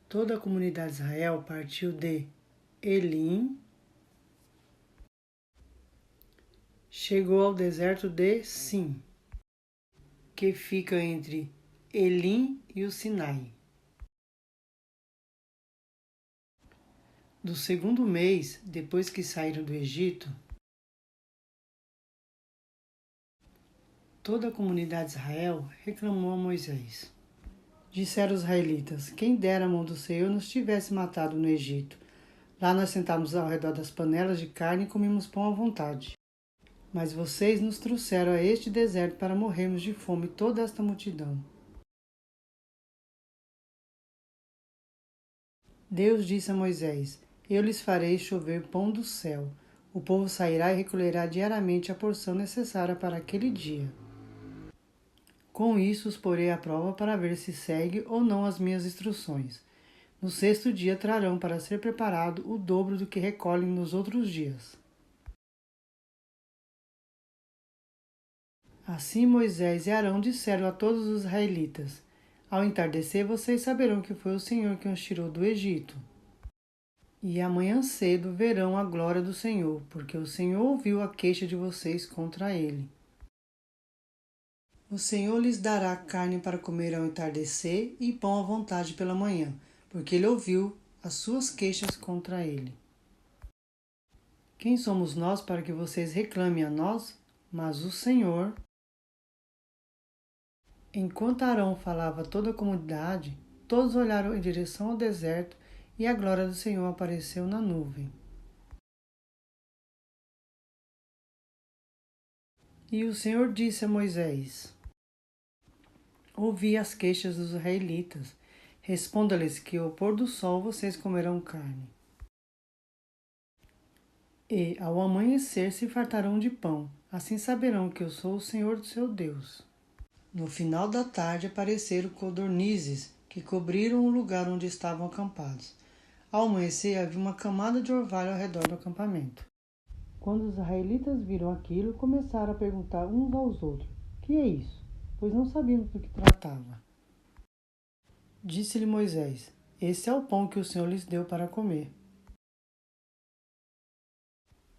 Toda a comunidade de Israel partiu de Elim, chegou ao deserto de Sim, que fica entre Elim e o Sinai. Do segundo mês, depois que saíram do Egito, toda a comunidade de Israel reclamou a Moisés. Disseram os israelitas: quem dera a mão do Senhor nos tivesse matado no Egito. Lá nós sentávamos ao redor das panelas de carne e comíamos pão à vontade. Mas vocês nos trouxeram a este deserto para morrermos de fome toda esta multidão. Deus disse a Moisés: eu lhes farei chover pão do céu. O povo sairá e recolherá diariamente a porção necessária para aquele dia. Com isso os porei à prova para ver se segue ou não as minhas instruções. No sexto dia trarão para ser preparado o dobro do que recolhem nos outros dias. Assim Moisés e Arão disseram a todos os israelitas: ao entardecer vocês saberão que foi o Senhor quem os tirou do Egito. E amanhã cedo verão a glória do Senhor, porque o Senhor ouviu a queixa de vocês contra ele. O Senhor lhes dará carne para comer ao entardecer e pão à vontade pela manhã, porque ele ouviu as suas queixas contra ele. Quem somos nós para que vocês reclamem a nós? Mas o Senhor. Enquanto Arão falava a toda a comunidade, todos olharam em direção ao deserto e a glória do Senhor apareceu na nuvem. E o Senhor disse a Moisés: ouvi as queixas dos israelitas. Responda-lhes que ao pôr do sol vocês comerão carne. E ao amanhecer se fartarão de pão. Assim saberão que eu sou o Senhor seu Deus. No final da tarde apareceram codornizes que cobriram o lugar onde estavam acampados. Ao amanhecer havia uma camada de orvalho ao redor do acampamento. Quando os israelitas viram aquilo, começaram a perguntar uns aos outros: que é isso? Pois não sabíamos do que tratava. Disse-lhe Moisés: esse é o pão que o Senhor lhes deu para comer.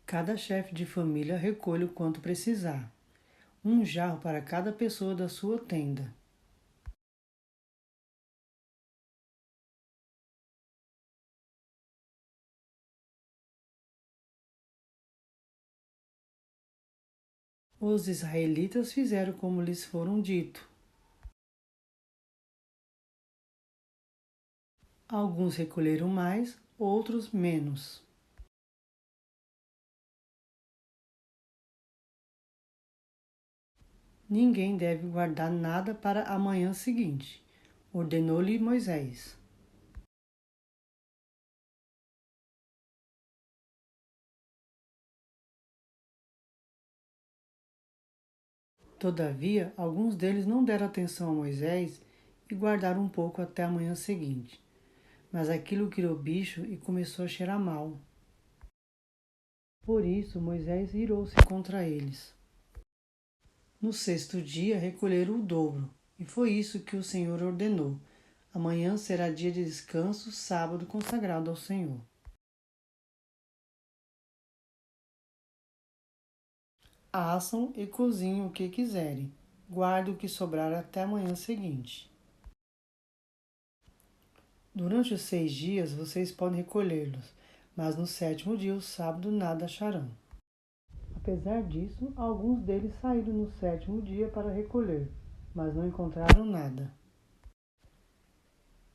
Cada chefe de família recolhe o quanto precisar, um jarro para cada pessoa da sua tenda. Os israelitas fizeram como lhes foram dito. Alguns recolheram mais, outros menos. Ninguém deve guardar nada para a manhã seguinte, ordenou-lhe Moisés. Todavia, alguns deles não deram atenção a Moisés e guardaram um pouco até a manhã seguinte. Mas aquilo criou bicho e começou a cheirar mal. Por isso, Moisés irou-se contra eles. No sexto dia, recolheram o dobro, e foi isso que o Senhor ordenou. Amanhã será dia de descanso, sábado consagrado ao Senhor. Assam e cozinhem o que quiserem. Guarde o que sobrar até a manhã seguinte. Durante os 6 dias vocês podem recolhê-los, mas no sétimo dia, o sábado, nada acharão. Apesar disso, alguns deles saíram no sétimo dia para recolher, mas não encontraram nada.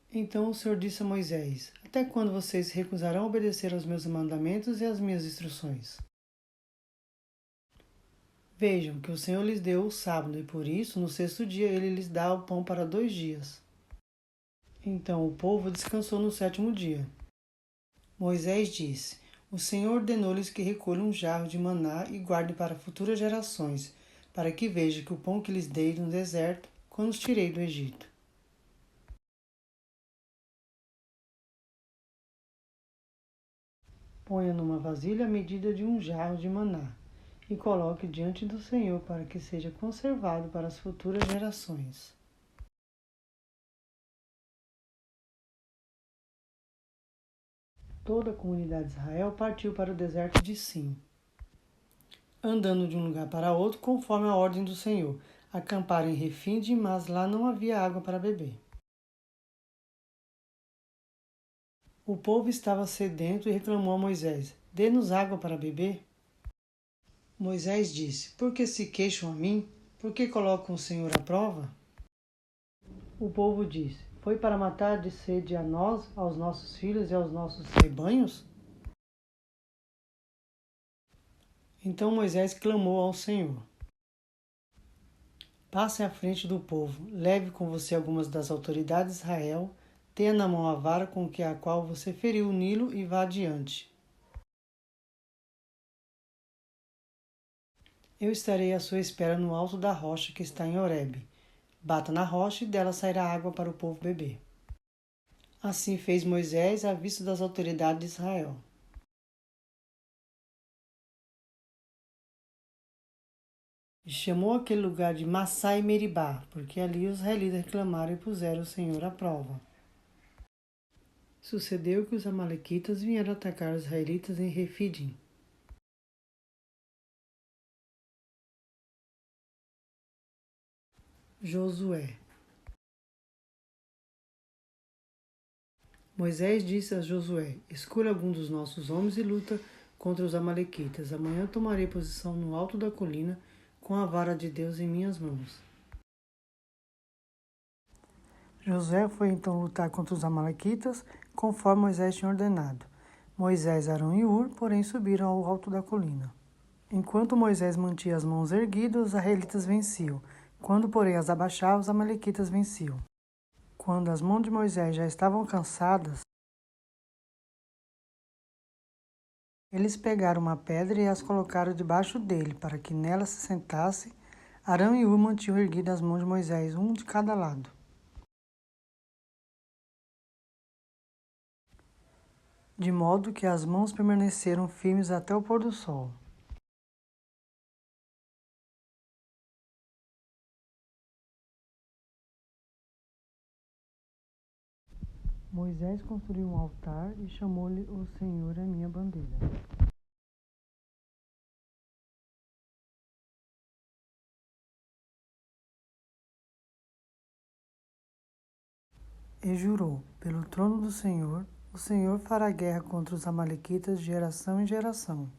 Então o Senhor disse a Moisés: até quando vocês recusarão obedecer aos meus mandamentos e às minhas instruções? Vejam que o Senhor lhes deu o sábado, e por isso, no sexto dia, ele lhes dá o pão para 2 dias. Então o povo descansou no sétimo dia. Moisés disse: o Senhor ordenou-lhes que recolham um jarro de maná e guardem para futuras gerações, para que vejam que o pão que lhes dei no deserto, quando os tirei do Egito. Ponha numa vasilha a medida de um jarro de maná e coloque diante do Senhor para que seja conservado para as futuras gerações. Toda a comunidade de Israel partiu para o deserto de Sim, andando de um lugar para outro conforme a ordem do Senhor. Acamparam em Refidim, mas lá não havia água para beber. O povo estava sedento e reclamou a Moisés: Dê-nos água para beber. Moisés disse: Por que se queixam a mim? Por que colocam o Senhor à prova? O povo disse: Foi para matar de sede a nós, aos nossos filhos e aos nossos rebanhos? Então Moisés clamou ao Senhor: Passe à frente do povo, leve com você algumas das autoridades de Israel, tenha na mão a vara com que a qual você feriu o Nilo e vá adiante. Eu estarei à sua espera no alto da rocha que está em Horebe. Bata na rocha e dela sairá água para o povo beber. Assim fez Moisés à vista das autoridades de Israel. E chamou aquele lugar de Massá e Meribá, porque ali os israelitas reclamaram e puseram o Senhor à prova. Sucedeu que os amalequitas vieram atacar os israelitas em Refidim. Josué. Moisés disse a Josué: Escolha algum dos nossos homens e luta contra os amalequitas. Amanhã tomarei posição no alto da colina, com a vara de Deus em minhas mãos. Josué foi então lutar contra os amalequitas, conforme Moisés tinha ordenado. Moisés, Arão e Hur, porém, subiram ao alto da colina. Enquanto Moisés mantinha as mãos erguidas, os israelitas venciam. Quando, porém, as abaixava, os amalequitas venciam. Quando as mãos de Moisés já estavam cansadas, eles pegaram uma pedra e as colocaram debaixo dele, para que nela se sentasse. Arão e Hur mantinham erguidas as mãos de Moisés, um de cada lado. De modo que as mãos permaneceram firmes até o pôr do sol. Moisés construiu um altar e chamou-lhe o Senhor é minha bandeira. E jurou, pelo trono do Senhor, o Senhor fará guerra contra os amalequitas de geração em geração.